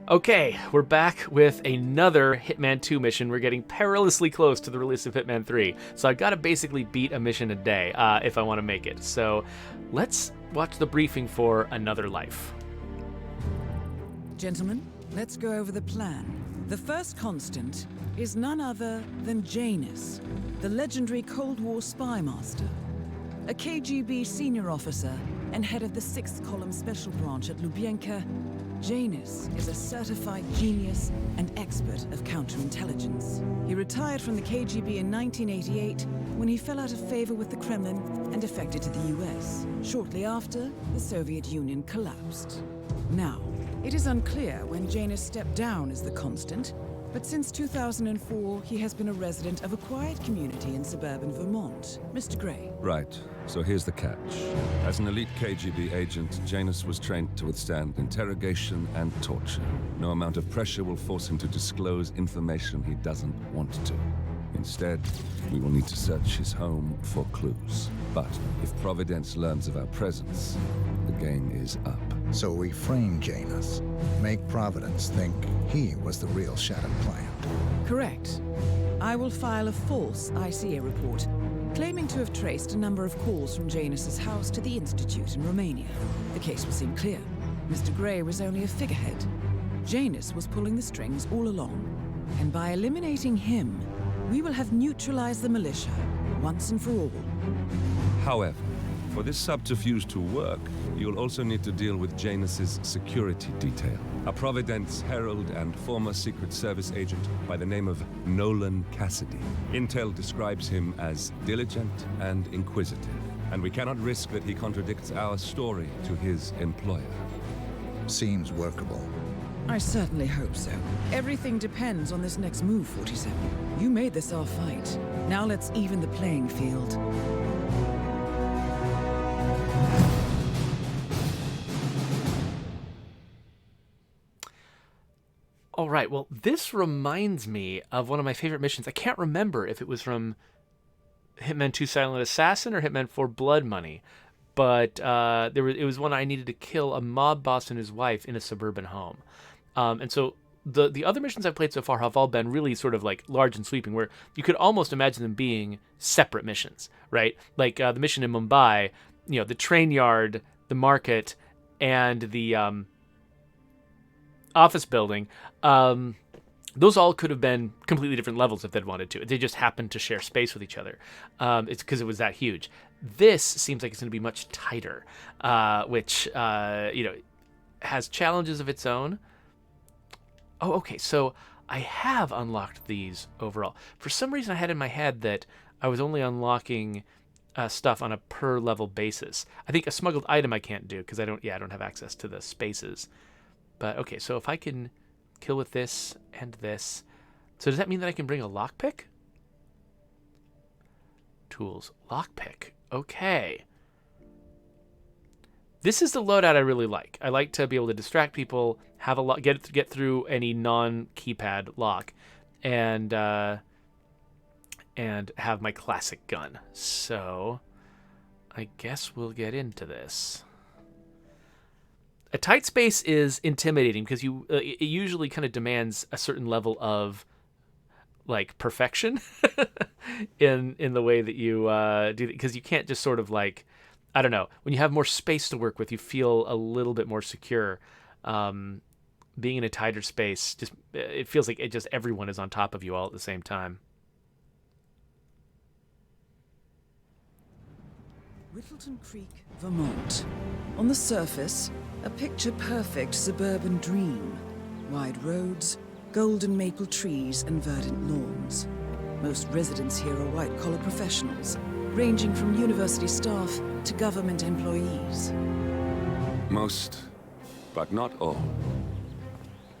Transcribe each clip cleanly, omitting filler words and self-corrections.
Okay, we're back with another Hitman 2 mission. We're getting perilously close to the release of Hitman 3, so I've got to basically beat a mission a day if I want to make it. So let's watch the briefing for Another Life. Gentlemen, let's go over the plan. The first constant is none other than Janus, the legendary Cold War spy master, a KGB senior officer and head of the 6th Column Special Branch at Lubyanka. Janus is a certified genius and expert of counterintelligence. He retired from the KGB in 1988 when he fell out of favor with the Kremlin and defected to the US. Shortly after, the Soviet Union collapsed. Now, it is unclear when Janus stepped down as the constant, but since 2004, he has been a resident of a quiet community in suburban Vermont. Mr. Gray. Right. So here's the catch. As an elite KGB agent, Janus was trained to withstand interrogation and torture. No amount of pressure will force him to disclose information he doesn't want to. Instead, we will need to search his home for clues. But if Providence learns of our presence, the game is up. So we frame Janus, make Providence think he was the real shattered plant. Correct. I will file a false ICA report, claiming to have traced a number of calls from Janus's house to the Institute in Romania. The case will seem clear. Mr. Gray was only a figurehead. Janus was pulling the strings all along. And by eliminating him, we will have neutralized the militia once and for all. However, for this subterfuge to work, you'll also need to deal with Janus's security detail. A Providence herald and former Secret Service agent by the name of Nolan Cassidy. Intel describes him as diligent and inquisitive, and we cannot risk that he contradicts our story to his employer. Seems workable. I certainly hope so. Everything depends on this next move, 47. You made this our fight. Now let's even the playing field. All right, well, this reminds me of one of my favorite missions. I can't remember if it was from Hitman 2 Silent Assassin or Hitman 4 Blood Money, but it was one I needed to kill a mob boss and his wife in a suburban home. And so the other missions I've played so far have all been really sort of like large and sweeping, where you could almost imagine them being separate missions, right? Like the mission in Mumbai, the train yard, the market, and the office building, those all could have been completely different levels if they'd wanted to. They just happened to share space with each other. It's because it was that huge. This seems like it's going to be much tighter, which has challenges of its own. Oh, okay. So I have unlocked these overall. For some reason, I had in my head that I was only unlocking stuff on a per level basis. I think a smuggled item I can't do because I don't have access to the spaces. But okay, so if I can kill with this and this, so does that mean that I can bring a lockpick? Tools, lockpick. Okay. This is the loadout I really like. I like to be able to distract people, have a get through any non-keypad lock, and have my classic gun. So I guess we'll get into this. A tight space is intimidating because it usually kind of demands a certain level of like perfection in the way that you do, because you can't just sort of like, I don't know, when you have more space to work with, you feel a little bit more secure. Being in a tighter space, it feels like everyone is on top of you all at the same time. Whittleton Creek, Vermont. On the surface, a picture-perfect suburban dream. Wide roads, golden maple trees, and verdant lawns. Most residents here are white-collar professionals, ranging from university staff to government employees. Most, but not all.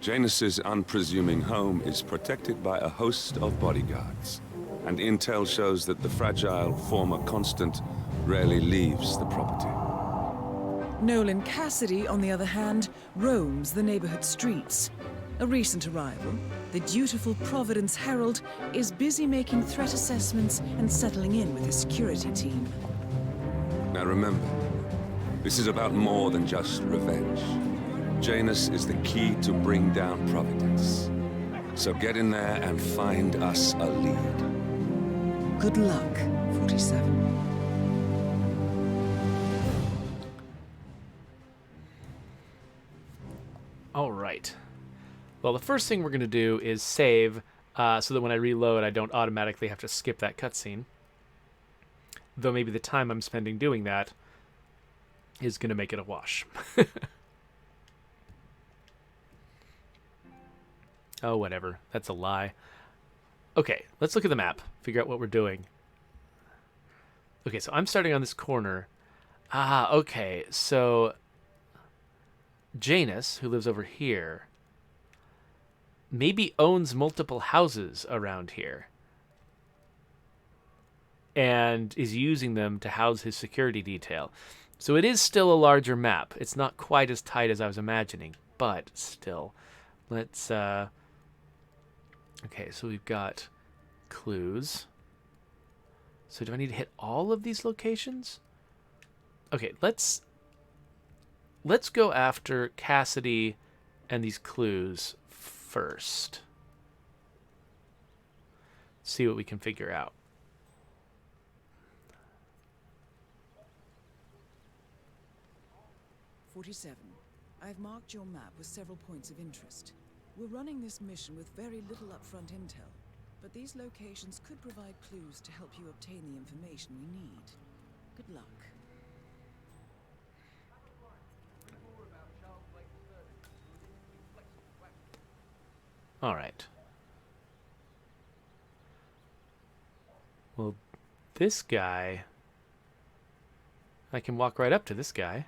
Janus's unpresuming home is protected by a host of bodyguards, and intel shows that the fragile former constant rarely leaves the property. Nolan Cassidy, on the other hand, roams the neighborhood streets. A recent arrival, the dutiful Providence Herald is busy making threat assessments and settling in with his security team. Now remember, this is about more than just revenge. Janus is the key to bring down Providence. So get in there and find us a lead. Good luck, 47. All right. Well, the first thing we're going to do is save so that when I reload, I don't automatically have to skip that cutscene. Though maybe the time I'm spending doing that is going to make it a wash. Oh, whatever. That's a lie. Okay, let's look at the map. Figure out what we're doing. Okay, so I'm starting on this corner. Ah, okay. So Janus, who lives over here, maybe owns multiple houses around here and is using them to house his security detail. So it is still a larger map. It's not quite as tight as I was imagining, but still. Let's okay, so we've got clues. So do I need to hit all of these locations? Okay, let's go after Cassidy and these clues first. See what we can figure out. "47. I've marked your map with several points of interest. We're running this mission with very little upfront intel, but these locations could provide clues to help you obtain the information we need. Good luck." All right. Well, this guy, I can walk right up to this guy.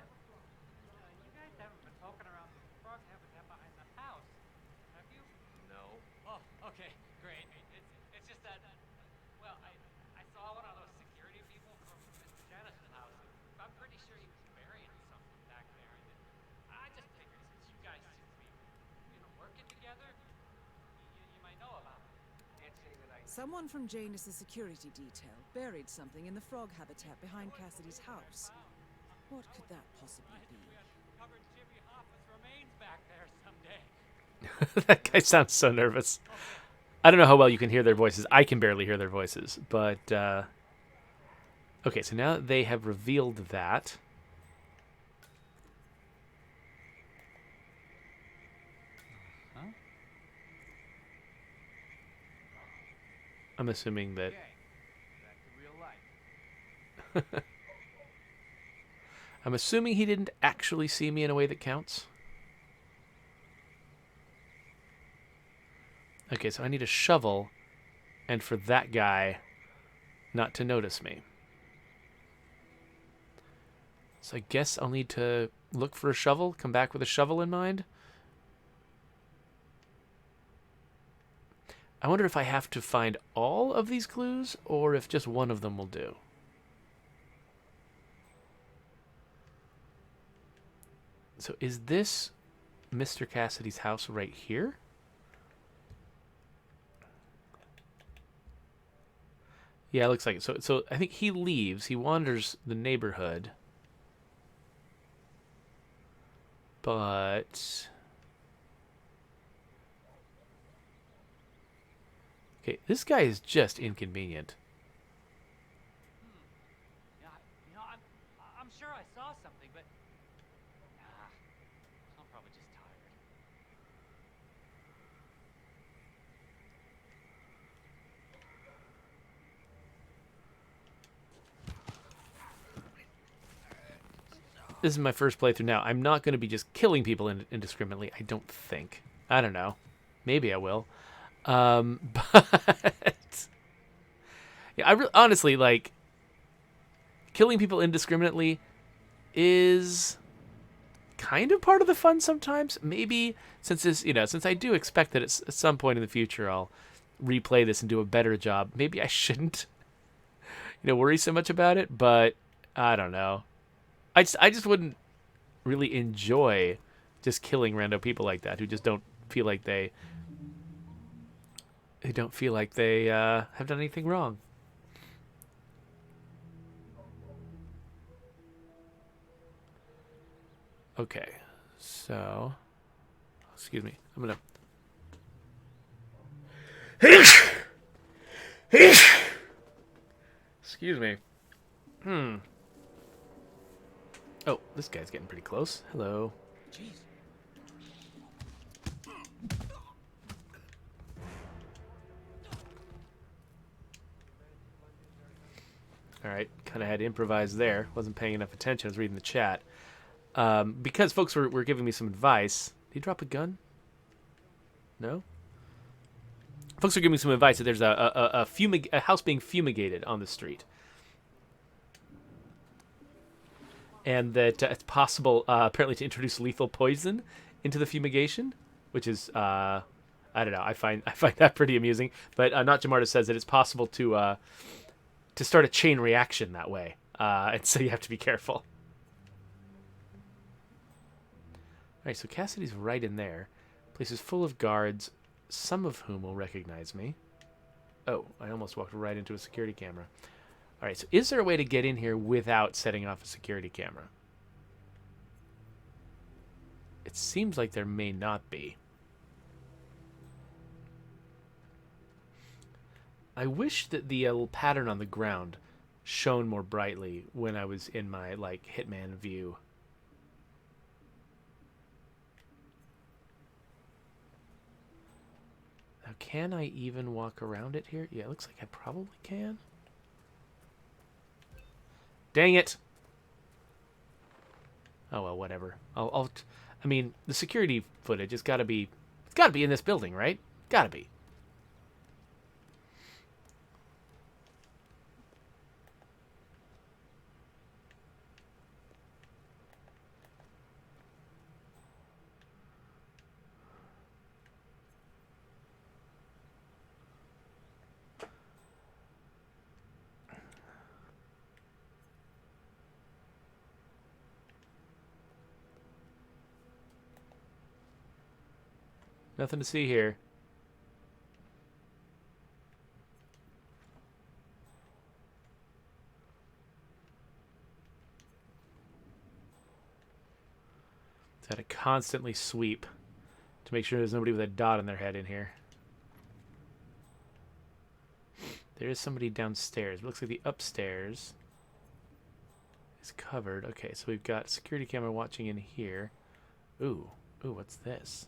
You guys haven't been poking around the frog habitat behind the house, have you? No. Oh, okay, great. It's just that, well, I saw one of those security people from Mr. Janus's house. I'm pretty sure he was burying something back there. And I just figured since you guys seem to be, working together, you might know about it. Can't say that I... Someone from Janus' security detail buried something in the frog habitat behind Cassidy's house. What could that possibly be? We uncovered Jimmy Hoffa's remains back there someday. That guy sounds so nervous. I don't know how well you can hear their voices. I can barely hear their voices. But, okay, so now that they have revealed that. I'm assuming that... Okay. Back to real life. I'm assuming he didn't actually see me in a way that counts. Okay, so I need a shovel, and for that guy not to notice me. So I guess I'll need to look for a shovel, come back with a shovel in mind. I wonder if I have to find all of these clues, or if just one of them will do. So is this Mr. Cassidy's house right here? Yeah, it looks like it. So I think he leaves. He wanders the neighborhood. But... okay, this guy is just inconvenient. Yeah, I'm sure I saw something, but I'm probably just tired. This is my first playthrough now. I'm not going to be just killing people indiscriminately, I don't think. I don't know. Maybe I will. But... yeah, honestly, like... killing people indiscriminately is kind of part of the fun sometimes. Maybe, since I do expect that at some point in the future I'll replay this and do a better job, maybe I shouldn't, worry so much about it, but I don't know. I just wouldn't really enjoy just killing random people like that who just don't feel like they have done anything wrong. Okay, so Excuse me. I'm gonna. Excuse me. Oh, this guy's getting pretty close. Hello. Jeez. All right, kind of had to improvise there. Wasn't paying enough attention. I was reading the chat. Because folks were giving me some advice. Did he drop a gun? No? Folks are giving me some advice that there's a house being fumigated on the street. And that it's possible, apparently, to introduce lethal poison into the fumigation, which is, I don't know, I find that pretty amusing. But Not Jamarta says that it's possible to start a chain reaction that way, and so you have to be careful. All right, so Cassidy's right in there. Place is full of guards, some of whom will recognize me. Oh, I almost walked right into a security camera. All right, so is there a way to get in here without setting off a security camera? It seems like there may not be. I wish that the pattern on the ground shone more brightly when I was in my, like, Hitman view. Now, can I even walk around it here? Yeah, it looks like I probably can. Dang it! Oh well, whatever. I mean, the security footage has got to be. It's got to be in this building, right? Got to be. Nothing to see here. It's got to constantly sweep to make sure there's nobody with a dot on their head in here. There is somebody downstairs. It looks like the upstairs is covered. Okay, so we've got security camera watching in here. Ooh, what's this?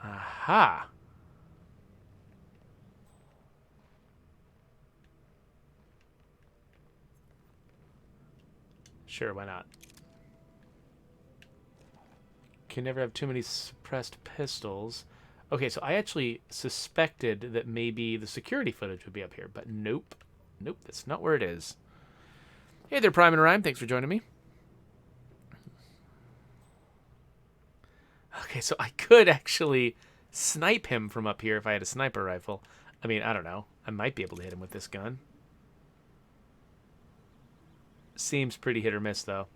Aha! Sure, why not? Can never have too many suppressed pistols. Okay, so I actually suspected that maybe the security footage would be up here, but nope. Nope, that's not where it is. Hey there, Prime and Rhyme. Thanks for joining me. Okay, so I could actually snipe him from up here if I had a sniper rifle. I mean, I don't know. I might be able to hit him with this gun. Seems pretty hit or miss, though.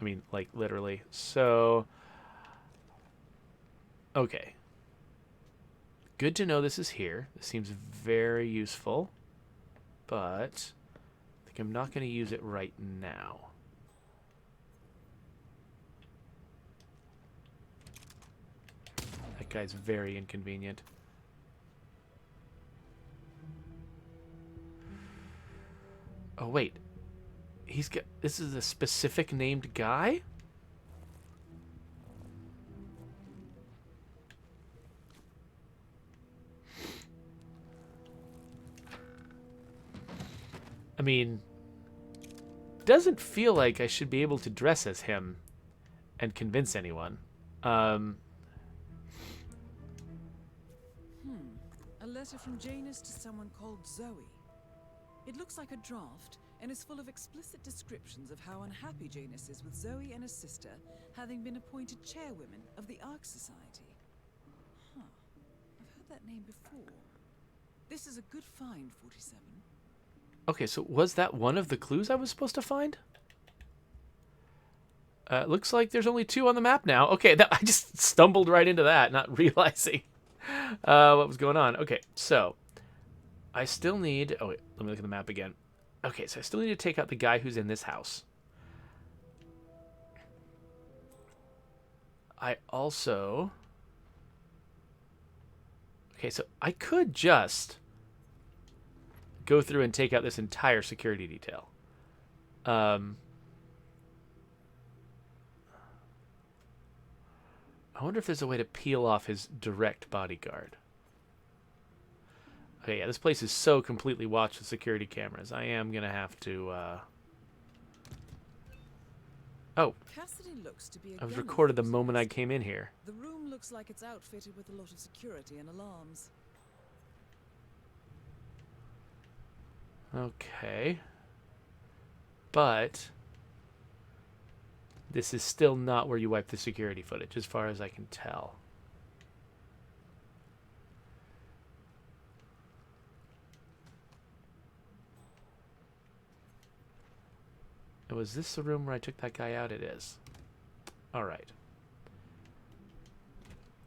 I mean, like, literally. So, okay. Good to know this is here. This seems very useful. But I think I'm not going to use it right now. That guy's very inconvenient. Oh, wait. He's got... This is a specific named guy? I mean... Doesn't feel like I should be able to dress as him and convince anyone. A letter from Janus to someone called Zoe. It looks like a draft and is full of explicit descriptions of how unhappy Janus is with Zoe and her sister having been appointed chairwomen of the Ark Society. Huh. I've heard that name before. This is a good find, 47. Okay, so was that one of the clues I was supposed to find? Looks like there's only 2 on the map now. Okay, I just stumbled right into that, not realizing what was going on. Okay, so I still need... Oh, wait, let me look at the map again. Okay, so I still need to take out the guy who's in this house. I also... Okay, so I could just go through and take out this entire security detail. I wonder if there's a way to peel off his direct bodyguard. Okay, yeah, this place is so completely watched with security cameras. I am going to have to... Oh, Cassidy looks to be a I was gun recorded the moment I enthusiast. came in here. The room looks like it's outfitted with a lot of security and alarms. Okay. But this is still not where you wipe the security footage, as far as I can tell. And was this the room where I took that guy out? It is. All right.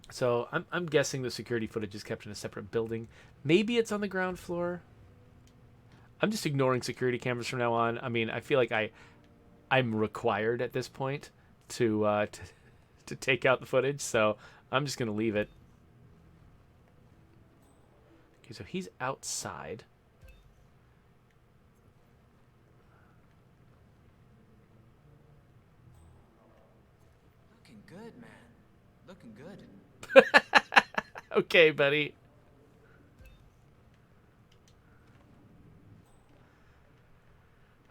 So I'm guessing the security footage is kept in a separate building. Maybe it's on the ground floor. I'm just ignoring security cameras from now on. I mean, I feel like I'm required at this point to take out the footage, so I'm just gonna leave it. Okay, so he's outside. Looking good, man. Looking good. Okay, buddy.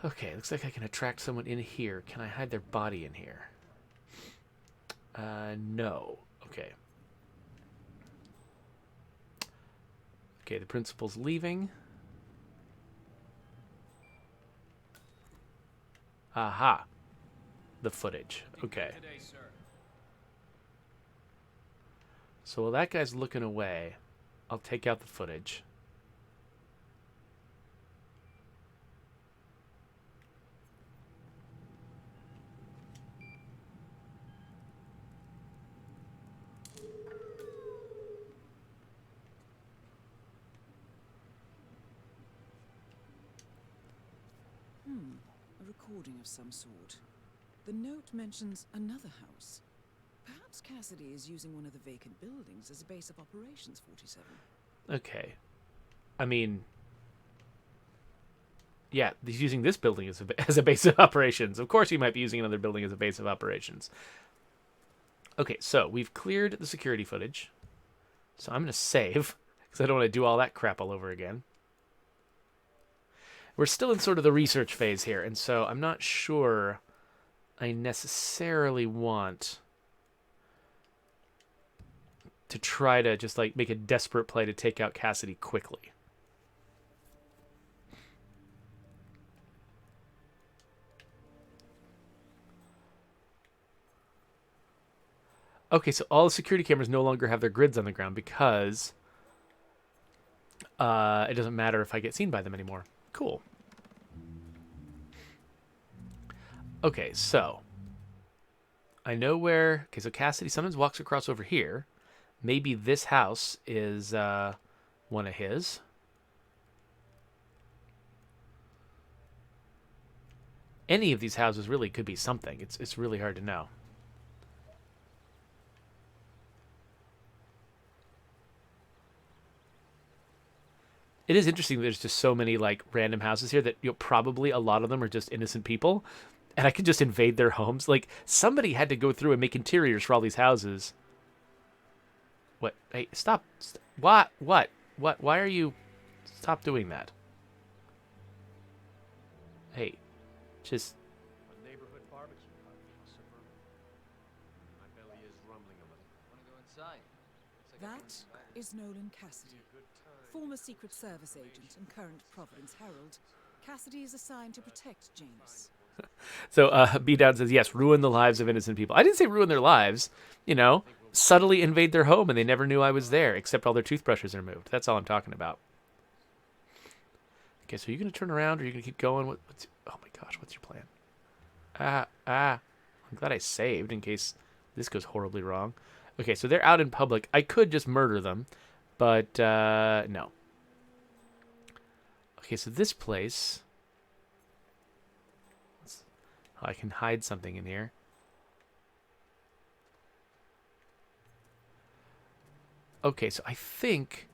Okay, looks like I can attract someone in here. Can I hide their body in here? No. Okay. Okay, the principal's leaving. Aha. The footage. Okay. So while that guy's looking away, I'll take out the footage. A recording of some sort. The note mentions another house. Perhaps Cassidy is using one of the vacant buildings as a base of operations, 47. Okay. I mean... Yeah, he's using this building as a base of operations. Of course he might be using another building as a base of operations. Okay, so we've cleared the security footage. So I'm going to save, because I don't want to do all that crap all over again. We're still in sort of the research phase here, and so I'm not sure I necessarily want to try to just like make a desperate play to take out Cassidy quickly. Okay, so all the security cameras no longer have their grids on the ground because it doesn't matter if I get seen by them anymore. Cool. Okay, so I know where... Okay, so Cassidy sometimes walks across over here. Maybe this house is one of his. Any of these houses really could be something. It's really hard to know. It is interesting that there's just so many like random houses here that probably a lot of them are just innocent people, and I could just invade their homes. Like somebody had to go through and make interiors for all these houses. What? Hey, stop! What? Why are you? Stop doing that. Hey, just. A neighborhood barbecue party in suburbia. My belly is rumbling a little. Wanna go inside? Looks like That is Nolan Cassidy, former Secret Service agent and current Providence Herald. Cassidy is assigned to protect Janus. So B Down says yes, ruin the lives of innocent people. I didn't say ruin their lives. You know, subtly invade their home and they never knew I was there, except all their toothbrushes are moved. That's all I'm talking about. Okay, so you're gonna turn around or you're gonna keep going? What's? Oh my gosh, what's your plan? I'm glad I saved in case this goes horribly wrong. Okay, so they're out in public. I could just murder them, but no. Okay, so this place I can hide something in here. Okay, so I think...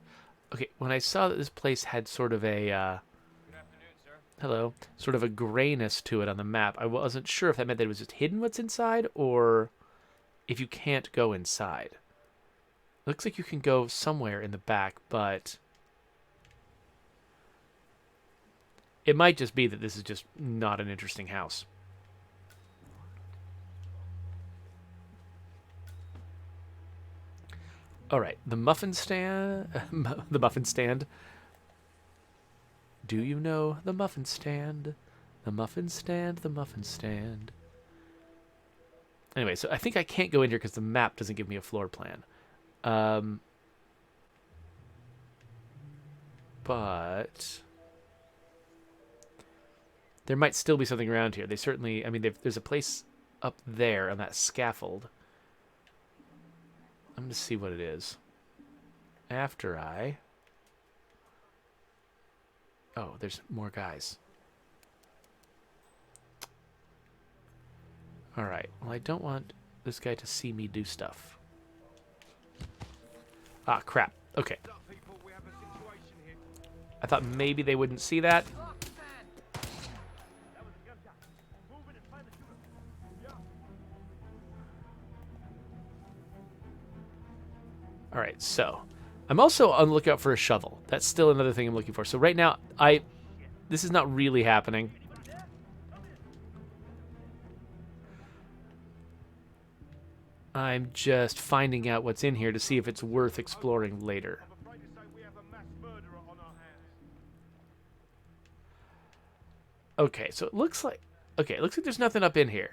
Okay, when I saw that this place had sort of a... Good afternoon, sir. hello. Sort of a grayness to it on the map. I wasn't sure if that meant that it was just hidden what's inside, or if you can't go inside. Looks like you can go somewhere in the back, but... It might just be that this is just not an interesting house. All right, the muffin stand. The muffin stand. Do you know the muffin stand? The muffin stand. The muffin stand. Anyway, so I think I can't go in here because the map doesn't give me a floor plan. But there might still be something around here. They certainly. I mean, there's a place up there on that scaffold. I'm going to see what it is. After I... Oh, there's more guys. Alright, well I don't want this guy to see me do stuff. Ah, crap. Okay. I thought maybe they wouldn't see that. Alright, so I'm also on the lookout for a shovel. That's still another thing I'm looking for. So right now, this is not really happening. I'm just finding out what's in here to see if it's worth exploring later. Okay, so it looks like... Okay, it looks like there's nothing up in here.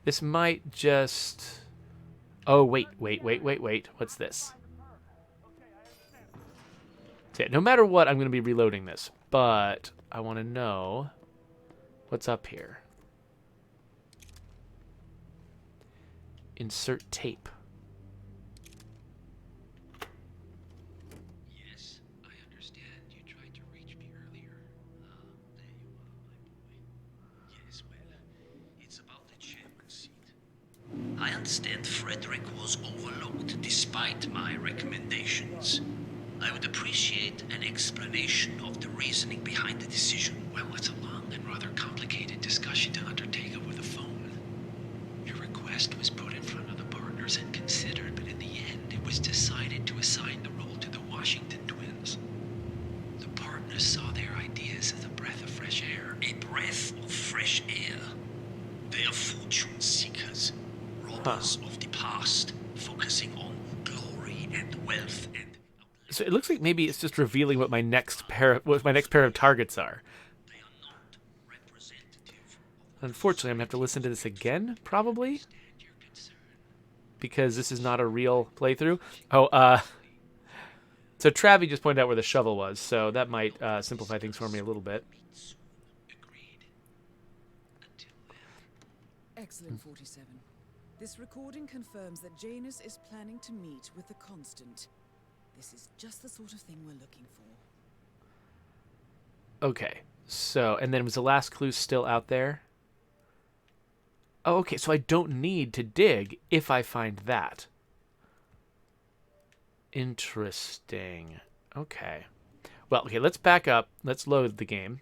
This might just... Oh, wait. What's this? So yeah, no matter what, I'm going to be reloading this. But I want to know what's up here. Insert tape. Yes, I understand you tried to reach me earlier. There you are, my boy. Yes, well, it's about the chairman's seat. I understand Frederick was overlooked despite my recommendations. I would appreciate an explanation of the reasoning behind the decision. Well, it's a long and rather complicated discussion to undertake over the phone. Your request was put in front of the partners and considered, but in the end, it was decided to assign the role to the Washington twins. The partners saw their ideas as a breath of fresh air. A breath of fresh air. They are fortune seekers, robbers of the past, focusing on glory and wealth and... So it looks like maybe it's just revealing what my next pair of targets are. They are not representative. Unfortunately, I'm gonna have to listen to this again, probably, because this is not a real playthrough. Oh, so Travi just pointed out where the shovel was, so that might simplify things for me a little bit. Agreed. Until then. Excellent, 47. This recording confirms that Janus is planning to meet with the Constant. This is just the sort of thing we're looking for. Okay, so, and then was the last clue still out there? Oh, okay, so I don't need to dig if I find that. Interesting. Okay. Well, okay, let's back up. Let's load the game.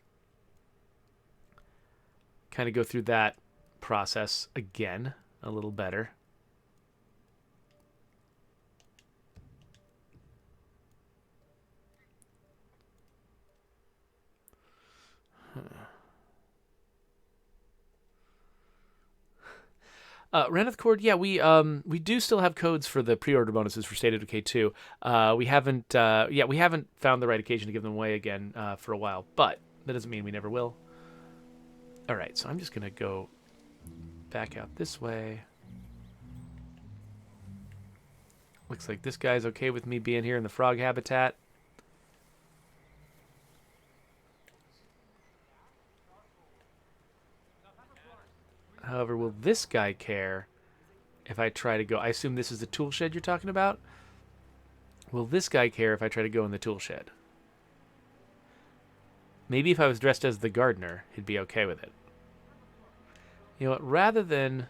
Kind of go through that process again a little better. Raneth Cord, yeah, we do still have codes for the pre-order bonuses for State of Decay 2. We haven't found the right occasion to give them away again for a while, but that doesn't mean we never will. All right, so I'm just gonna go back out this way. Looks like this guy's okay with me being here in the frog habitat. However, will this guy care if I try to go... I assume this is the tool shed you're talking about? Will this guy care if I try to go in the tool shed? Maybe if I was dressed as the gardener, he'd be okay with it. You know what? Rather than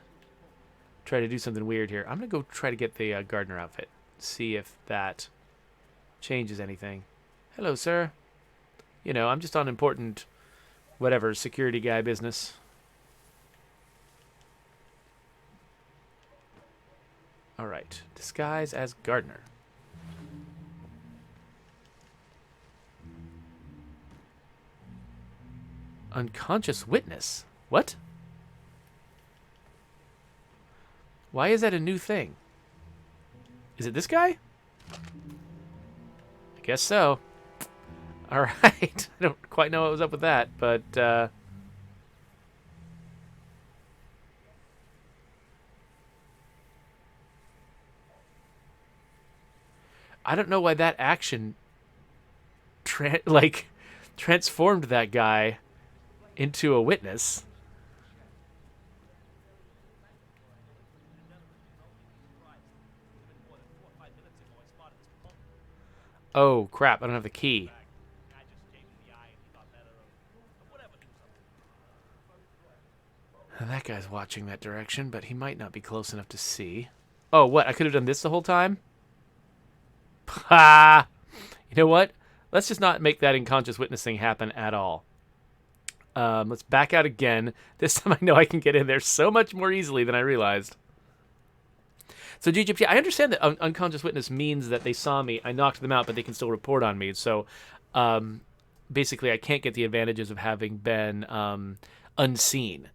try to do something weird here, I'm going to go try to get the gardener outfit. See if that changes anything. Hello, sir. You know, I'm just on important, whatever, security guy business. All right. Disguise as gardener. Unconscious witness? What? Why is that a new thing? Is it this guy? I guess so. All right. I don't quite know what was up with that, but I don't know why that action transformed that guy into a witness. Oh, crap. I don't have the key. That guy's watching that direction, but he might not be close enough to see. Oh, what? I could have done this the whole time? Ha! You know what? Let's just not make that unconscious witness thing happen at all. Let's back out again. This time I know I can get in there so much more easily than I realized. So GGPT, I understand that unconscious witness means that they saw me, I knocked them out, but they can still report on me. So basically I can't get the advantages of having been unseen.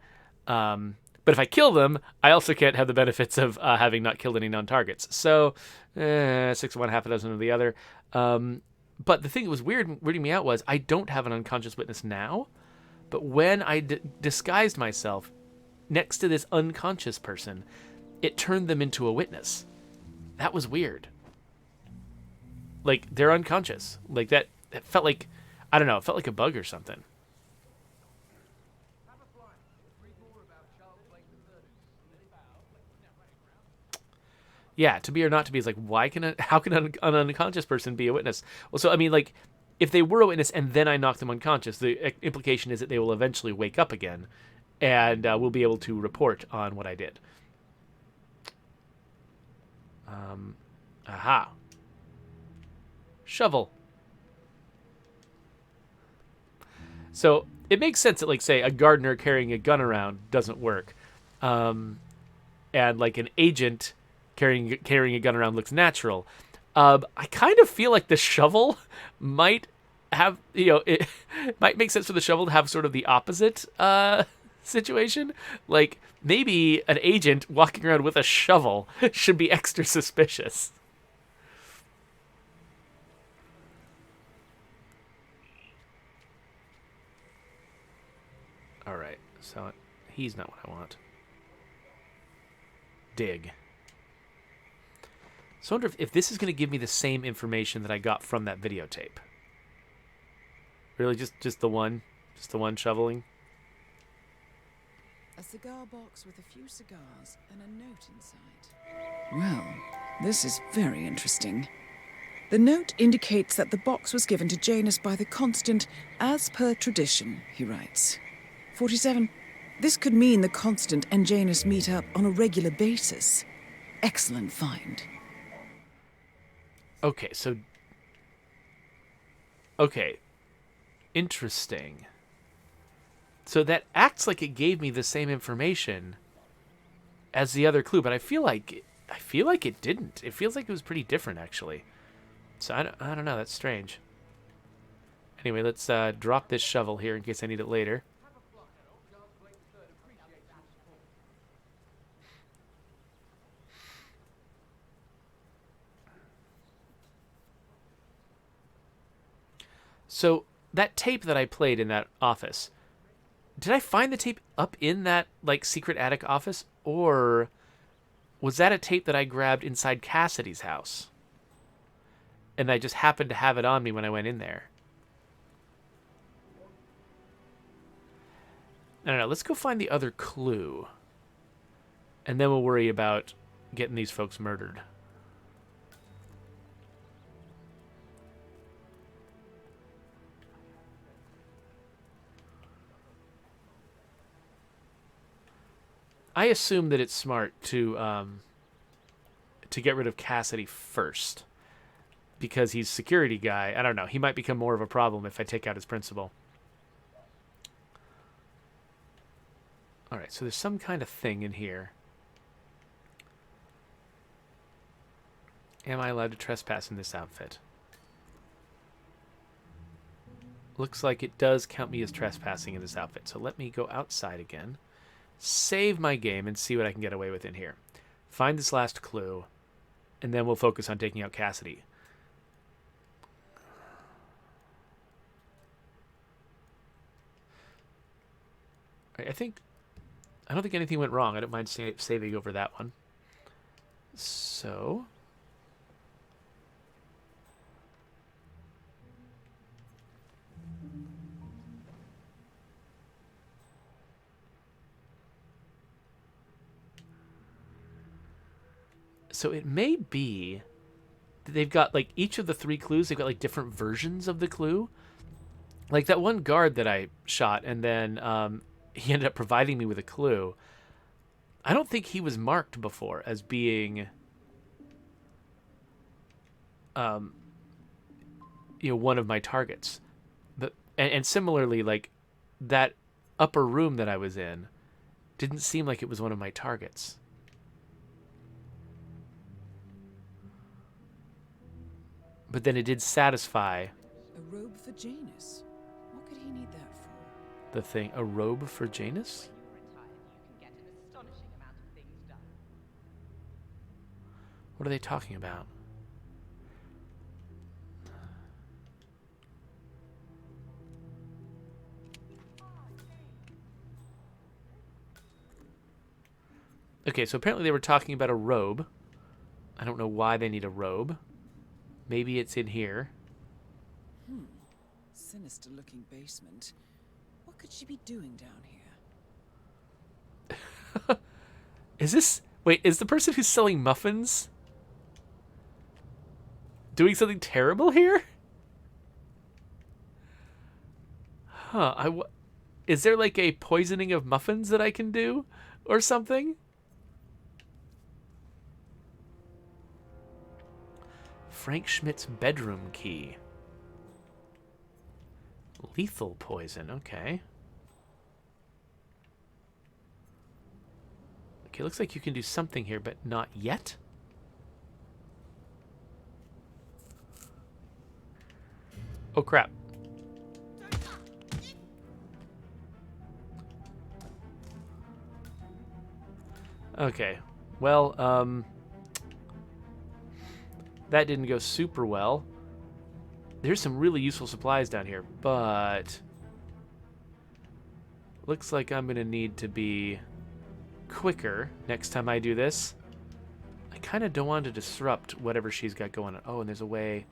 But if I kill them, I also can't have the benefits of having not killed any non-targets. So 6 of one, half a dozen of the other. But the thing that was weirding me out was I don't have an unconscious witness now. But when I disguised myself next to this unconscious person, it turned them into a witness. That was weird. Like, they're unconscious. Like, that it felt like, I don't know, it felt like a bug or something. Yeah, to be or not to be is like, how can an unconscious person be a witness? Well, so, I mean, like, if they were a witness and then I knocked them unconscious, the implication is that they will eventually wake up again and will be able to report on what I did. Aha. Shovel. So it makes sense that, like, say, a gardener carrying a gun around doesn't work. And, like, an agent carrying a gun around looks natural. I kind of feel like the shovel might have, it might make sense for the shovel to have sort of the opposite situation. Like, maybe an agent walking around with a shovel should be extra suspicious. All right, so he's not what I want. Dig. So I wonder if this is going to give me the same information that I got from that videotape. Really, just the one shoveling? A cigar box with a few cigars and a note inside. Well, this is very interesting. The note indicates that the box was given to Janus by the Constant as per tradition, he writes. 47. This could mean the Constant and Janus meet up on a regular basis. Excellent find. Okay, so... Okay. Interesting. So that acts like it gave me the same information as the other clue, but I feel like it didn't. It feels like it was pretty different, actually. So I don't know. That's strange. Anyway, let's drop this shovel here in case I need it later. So that tape that I played in that office, did I find the tape up in that, like, secret attic office? Or was that a tape that I grabbed inside Cassidy's house? And I just happened to have it on me when I went in there. I don't know. Let's go find the other clue. And then we'll worry about getting these folks murdered. I assume that it's smart to get rid of Cassidy first, because he's security guy. I don't know. He might become more of a problem if I take out his principal. All right, so there's some kind of thing in here. Am I allowed to trespass in this outfit? Looks like it does count me as trespassing in this outfit. So let me go outside again, save my game, and see what I can get away with in here. Find this last clue, and then we'll focus on taking out Cassidy. All right, I don't think anything went wrong. I don't mind saving over that one. So... So it may be that they've got, like, each of the 3 clues, they've got, like, different versions of the clue. Like, that one guard that I shot, and then he ended up providing me with a clue. I don't think he was marked before as being, one of my targets. But and similarly, like, that upper room that I was in didn't seem like it was one of my targets. But then it did satisfy A robe for Janus. What could he need that for? the thing. A robe for Janus? What are they talking about? Okay, so apparently they were talking about a robe. I don't know why they need a robe. Maybe it's in here. Sinister-looking basement. What could she be doing down here? Is this... Wait, is the person who's selling muffins doing something terrible here? Huh, is there like a poisoning of muffins that I can do? Or something? Frank Schmidt's bedroom key. Lethal poison, okay. Okay, looks like you can do something here, but not yet. Oh, crap. Okay, well, that didn't go super well. There's some really useful supplies down here, but looks like I'm going to need to be quicker next time I do this. I kind of don't want to disrupt whatever she's got going on. Oh, and there's a way...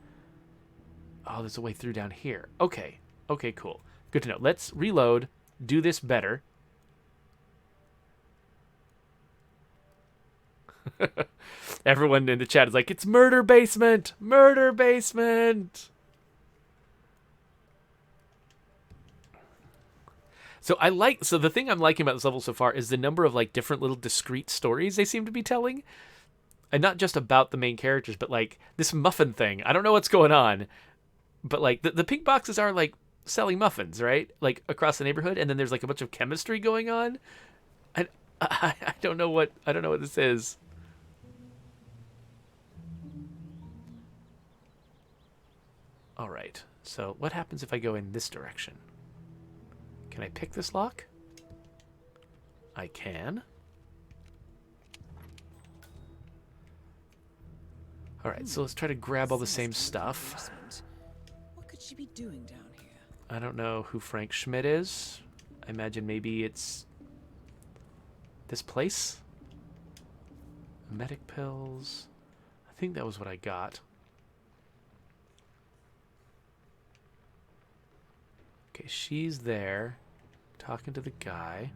Oh, there's a way through down here. Okay. Okay, cool. Good to know. Let's reload, do this better. Everyone in the chat is like, it's murder basement! Murder basement! So the thing I'm liking about this level so far is the number of like different little discrete stories they seem to be telling. And not just about the main characters, but like this muffin thing. I don't know what's going on. But like the pink boxes are like selling muffins, right? Like across the neighborhood, and then there's like a bunch of chemistry going on. I don't know what this is. All right. So what happens if I go in this direction? Can I pick this lock? I can. All right, so let's try to grab all the same stuff. What could she be doing down here? I don't know who Frank Schmidt is. I imagine maybe it's this place. Medic pills. I think that was what I got. Okay, she's there, talking to the guy.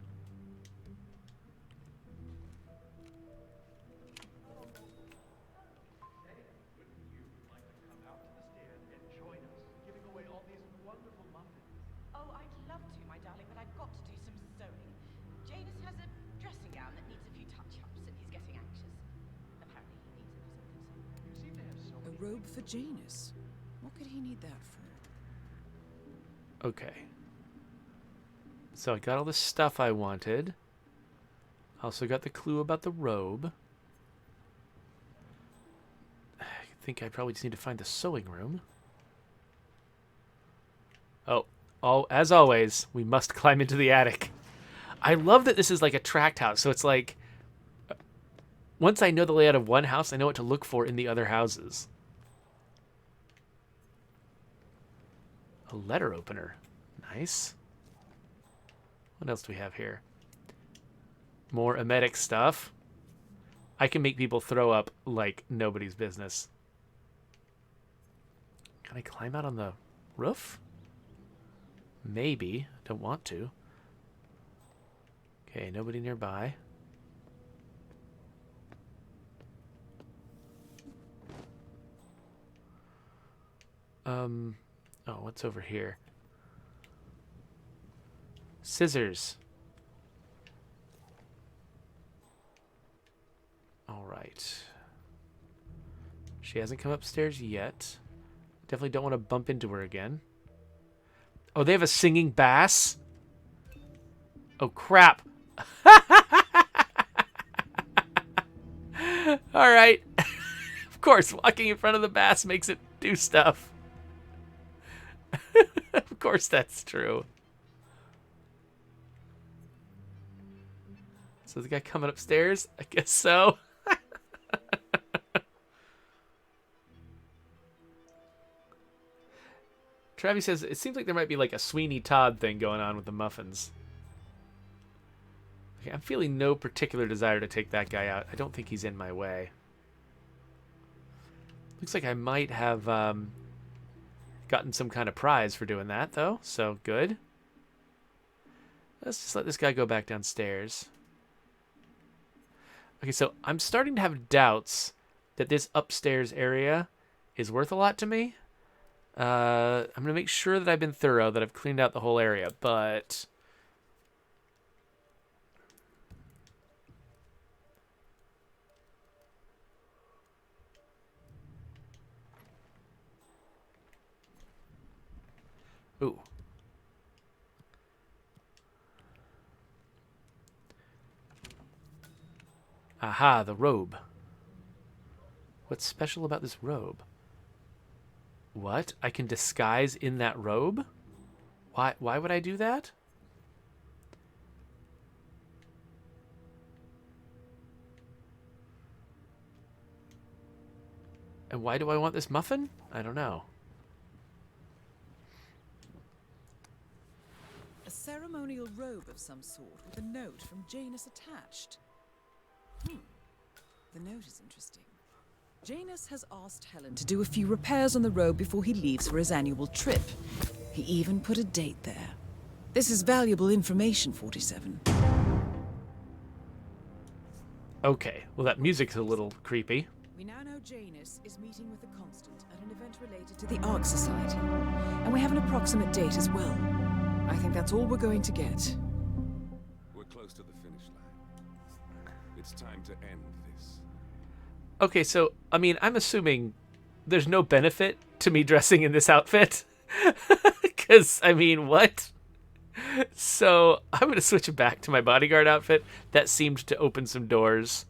Oh, I'd love to, my darling, but I've got to do some sewing. Janus has a dressing gown that needs robe for Janus. What could he need that for? Okay. So I got all the stuff I wanted. Also got the clue about the robe. I think I probably just need to find the sewing room. Oh, as always, we must climb into the attic. I love that this is like a tract house, so it's like once I know the layout of one house, I know what to look for in the other houses. A letter opener. Nice. What else do we have here? More emetic stuff. I can make people throw up like nobody's business. Can I climb out on the roof? Maybe. Don't want to. Okay, nobody nearby. Oh, what's over here? Scissors. All right. She hasn't come upstairs yet. Definitely don't want to bump into her again. Oh, they have a singing bass? Oh, crap. All right. Of course, walking in front of the bass makes it do stuff. Of course that's true. So the guy coming upstairs? I guess so. Travis says, it seems like there might be like a Sweeney Todd thing going on with the muffins. Okay, I'm feeling no particular desire to take that guy out. I don't think he's in my way. Looks like I might have gotten some kind of prize for doing that, though. So, good. Let's just let this guy go back downstairs. Okay, so I'm starting to have doubts that this upstairs area is worth a lot to me. I'm going to make sure that I've been thorough, that I've cleaned out the whole area, but... Ooh. Aha, the robe. What's special about this robe? What? I can disguise in that robe? Why would I do that? And why do I want this muffin? I don't know. A ceremonial robe of some sort with a note from Janus attached. The note is interesting. Janus has asked Helen to do a few repairs on the robe before he leaves for his annual trip. He even put a date there. This is valuable information, 47. Okay, well that music's a little creepy. We now know Janus is meeting with the Constant at an event related to the Ark Society. And we have an approximate date as well. I think that's all we're going to get. We're close to the finish line. It's time to end this. Okay, so, I mean, I'm assuming there's no benefit to me dressing in this outfit. Because, I mean, what? So, I'm going to switch back to my bodyguard outfit. That seemed to open some doors.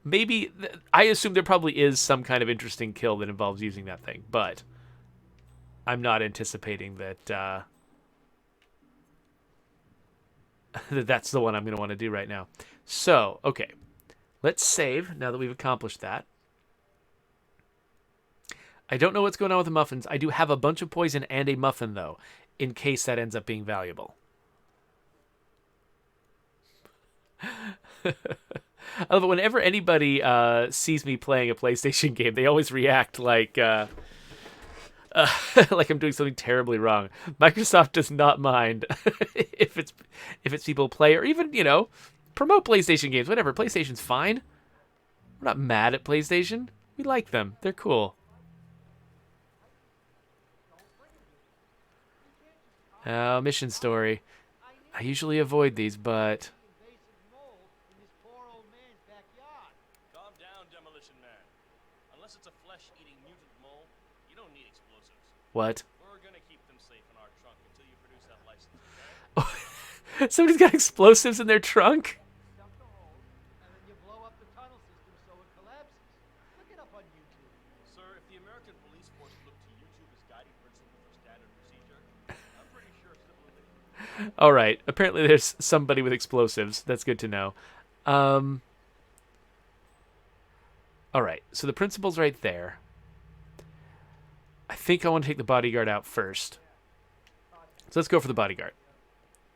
Maybe, I assume there probably is some kind of interesting kill that involves using that thing. But, I'm not anticipating that, that's the one I'm going to want to do right now. So, okay. Let's save, now that we've accomplished that. I don't know what's going on with the muffins. I do have a bunch of poison and a muffin, though, in case that ends up being valuable. I love it. Whenever anybody sees me playing a PlayStation game, they always react like like I'm doing something terribly wrong. Microsoft does not mind if it's people play or even, you know, promote PlayStation games, whatever. PlayStation's fine. We're not mad at PlayStation. We like them. They're cool. Mission story. I usually avoid these, but... Calm down, Demolition Man. Unless it's a What? We're gonna keep them safe in our trunk until you produce that license, okay? Somebody's got explosives in their trunk? Stuff the hole, and then you blow up the tunnel system so it collapses. Look it up on YouTube. Sir, if the American police force looked to YouTube as guiding principle for standard procedure, I'm pretty sure civil litigation. All right. Apparently there's somebody with explosives. That's good to know. All right. So the principal's right there. I think I want to take the bodyguard out first. So let's go for the bodyguard.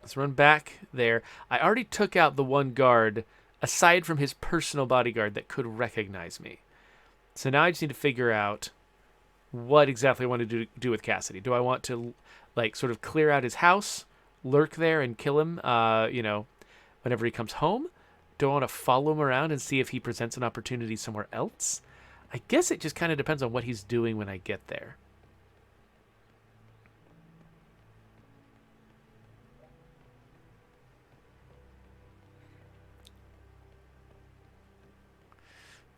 Let's run back there. I already took out the one guard, aside from his personal bodyguard, that could recognize me. So now I just need to figure out what exactly I want to do with Cassidy. Do I want to, like, sort of clear out his house, lurk there and kill him, whenever he comes home? Do I want to follow him around and see if he presents an opportunity somewhere else? I guess it just kind of depends on what he's doing when I get there.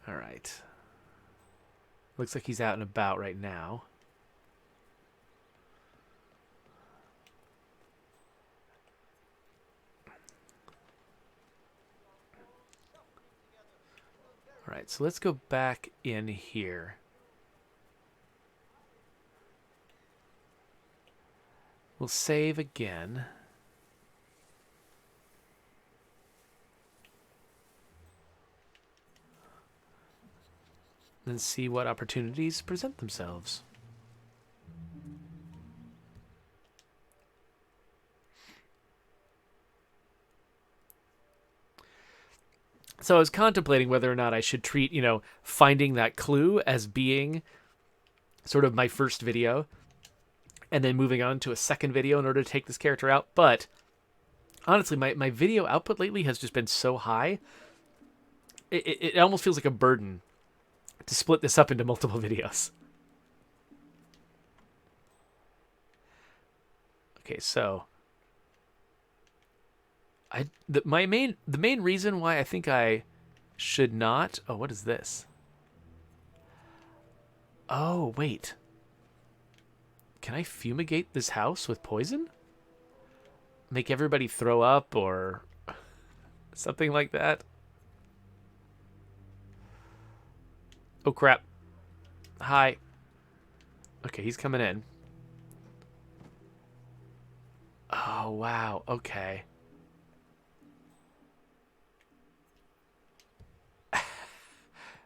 All right. Looks like he's out and about right now. All right, so let's go back in here. We'll save again. And see what opportunities present themselves. So I was contemplating whether or not I should treat, finding that clue as being sort of my first video and then moving on to a second video in order to take this character out. But honestly, my video output lately has just been so high, it almost feels like a burden to split this up into multiple videos. Okay, so the main reason why I think I should not. Oh, what is this? Oh, wait. Can I fumigate this house with poison? Make everybody throw up or something like that? Oh, crap. Hi. Okay, he's coming in. Oh, wow. Okay.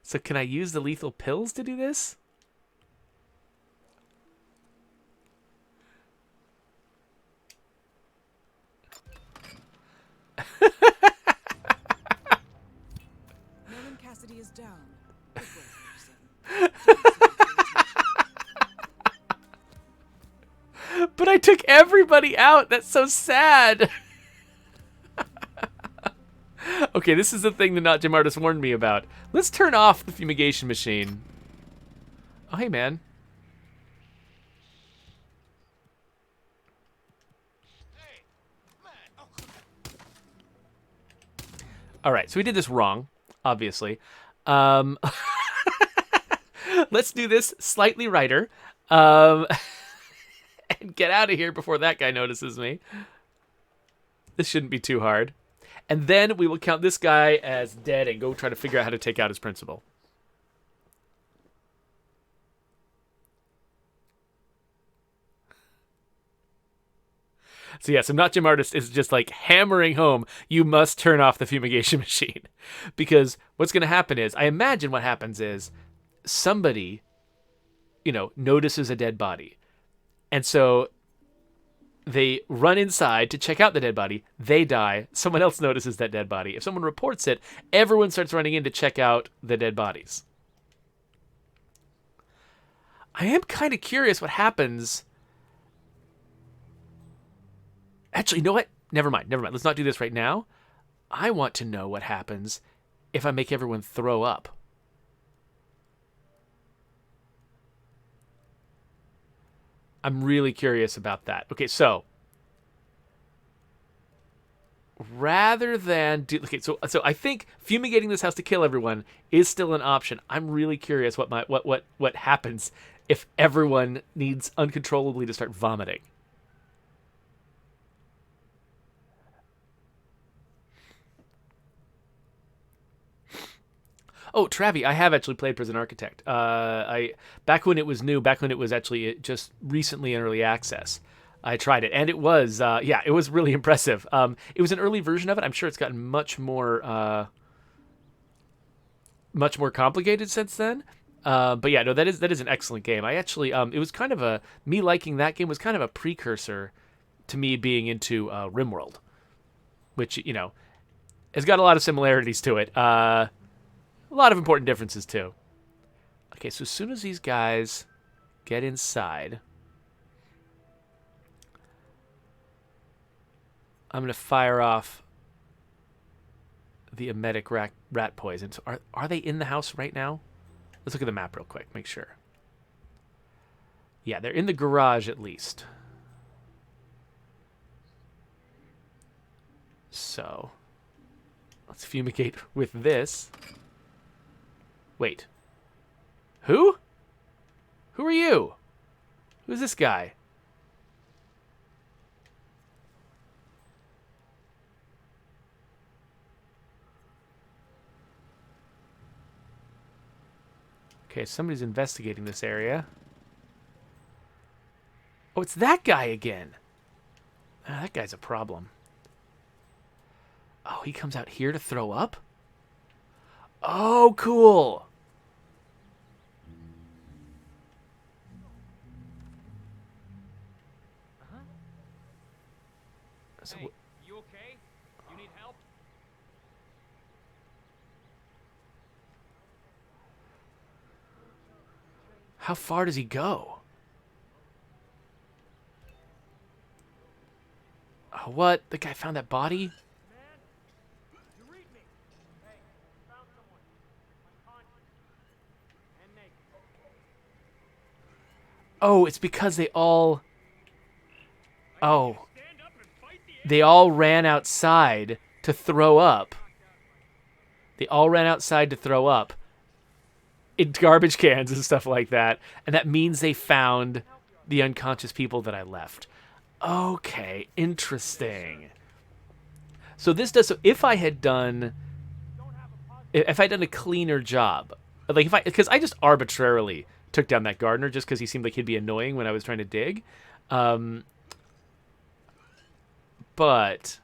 So can I use the lethal pills to do this? Nolan Cassidy is down. Good work, 47. But I took everybody out. That's so sad. Okay, this is the thing that Not Jim Artist warned me about. Let's turn off the fumigation machine. Oh, hey, man. All right, so we did this wrong, obviously. Let's do this slightly righter. And get out of here before that guy notices me. This shouldn't be too hard. And then we will count this guy as dead and go try to figure out how to take out his principal. So yes, I'm Not Jim Artist is just like hammering home, you must turn off the fumigation machine. Because what's going to happen is, I imagine what happens is, somebody, notices a dead body. And so they run inside to check out the dead body. They die. Someone else notices that dead body. If someone reports it, everyone starts running in to check out the dead bodies. I am kind of curious what happens. Actually, you know what? Never mind. Let's not do this right now. I want to know what happens if I make everyone throw up. I'm really curious about that. Okay, so rather than do, okay, so I think fumigating this house to kill everyone is still an option. I'm really curious what happens if everyone needs uncontrollably to start vomiting. Oh, Travi, I have actually played Prison Architect. I back when it was new, back when it was actually just recently in early access. I tried it, and it was it was really impressive. It was an early version of it. I'm sure it's gotten much more complicated since then. But yeah, no, that is an excellent game. I actually it was kind of me liking that game was kind of a precursor to me being into RimWorld, which has got a lot of similarities to it. A lot of important differences too. Okay, so as soon as these guys get inside, I'm going to fire off the emetic rat poison. So are they in the house right now? Let's look at the map real quick, make sure. Yeah, they're in the garage at least. So, let's fumigate with this. Wait. Who? Who are you? Who's this guy? Okay, somebody's investigating this area. Oh, it's that guy again. Ah, that guy's a problem. Oh, he comes out here to throw up? Oh, cool. So, Hey, you okay? You need help? how far does he go? Oh, what? The guy found that body? You read me. Hey, found someone. Unconscious. And naked. Oh, it's because they all... Oh, Stand up and fight the they all ran outside to throw up. They all ran outside to throw up in garbage cans and stuff like that. And that means they found the unconscious people that I left. Okay, interesting. So this does... So if I had done... If I'd done a cleaner job... Like, because I just arbitrarily took down that gardener just because he seemed like he'd be annoying when I was trying to dig. But...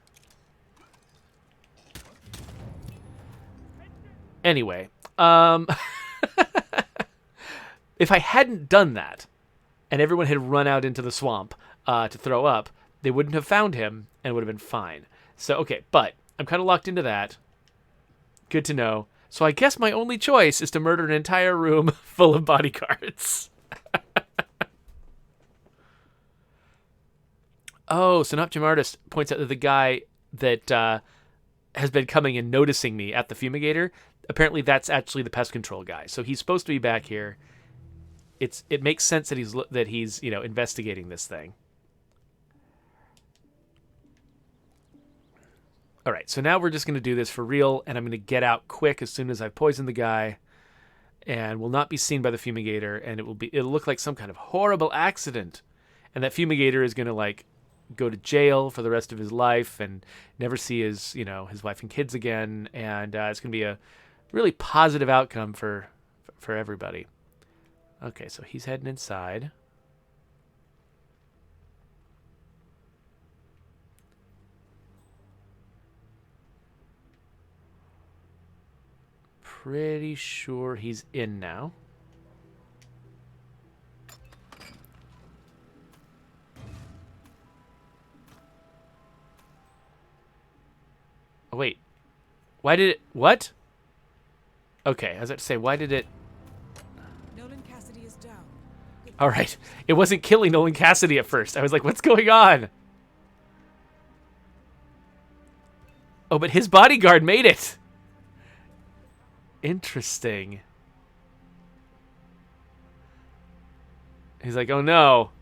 Anyway, if I hadn't done that, and everyone had run out into the swamp to throw up, they wouldn't have found him, and it would have been fine. So, okay, but I'm kind of locked into that. Good to know. So I guess my only choice is to murder an entire room full of bodyguards. Oh, so Synoptim Artist points out that the guy that has been coming and noticing me at the fumigator, apparently that's actually the pest control guy. So he's supposed to be back here. It makes sense that he's investigating this thing. All right, so now we're just going to do this for real, and I'm going to get out quick as soon as I've poisoned the guy, and will not be seen by the fumigator, and it'll look like some kind of horrible accident, and that fumigator is going to go to jail for the rest of his life and never see his wife and kids again, and it's going to be a really positive outcome for everybody. Okay, so he's heading inside. Pretty sure he's in now. Oh, wait. Why did it... What? Okay, I was about to say, why did it... Nolan Cassidy is down. All right. It wasn't killing Nolan Cassidy at first. I was like, what's going on? Oh, but his bodyguard made it. Interesting. He's like, oh no.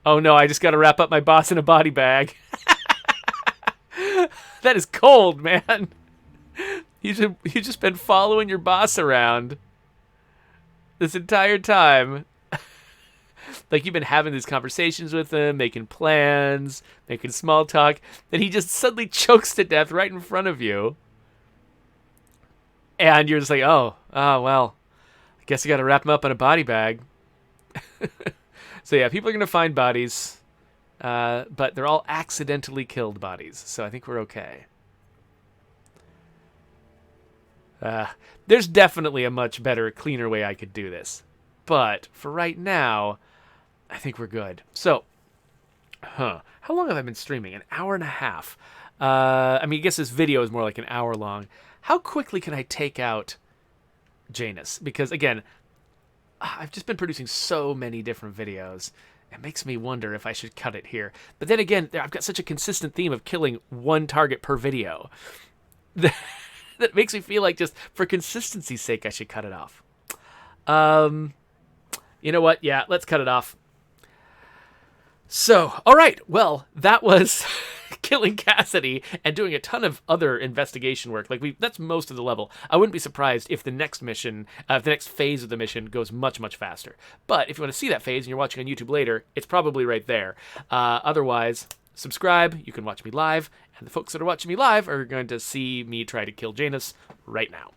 Oh no, I just got to wrap up my boss in a body bag. That is cold, man. You just been following your boss around this entire time. Like, you've been having these conversations with him, making plans, making small talk, then he just suddenly chokes to death right in front of you. And you're just like, oh, well, I guess I got to wrap him up in a body bag. So yeah, people are going to find bodies, but they're all accidentally killed bodies. So I think we're okay. There's definitely a much better, cleaner way I could do this. But for right now, I think we're good. So, how long have I been streaming? An hour and a half. I mean, I guess this video is more like an hour long. How quickly can I take out Janus? Because, again, I've just been producing so many different videos. It makes me wonder if I should cut it here. But then again, I've got such a consistent theme of killing one target per video that makes me feel like just for consistency's sake, I should cut it off. You know what? Yeah, let's cut it off. So, all right. Well, that was killing Cassidy and doing a ton of other investigation work. Like, that's most of the level. I wouldn't be surprised if the next mission, if the next phase of the mission goes much, much faster. But if you want to see that phase and you're watching on YouTube later, it's probably right there. Otherwise, subscribe. You can watch me live. And the folks that are watching me live are going to see me try to kill Janus right now.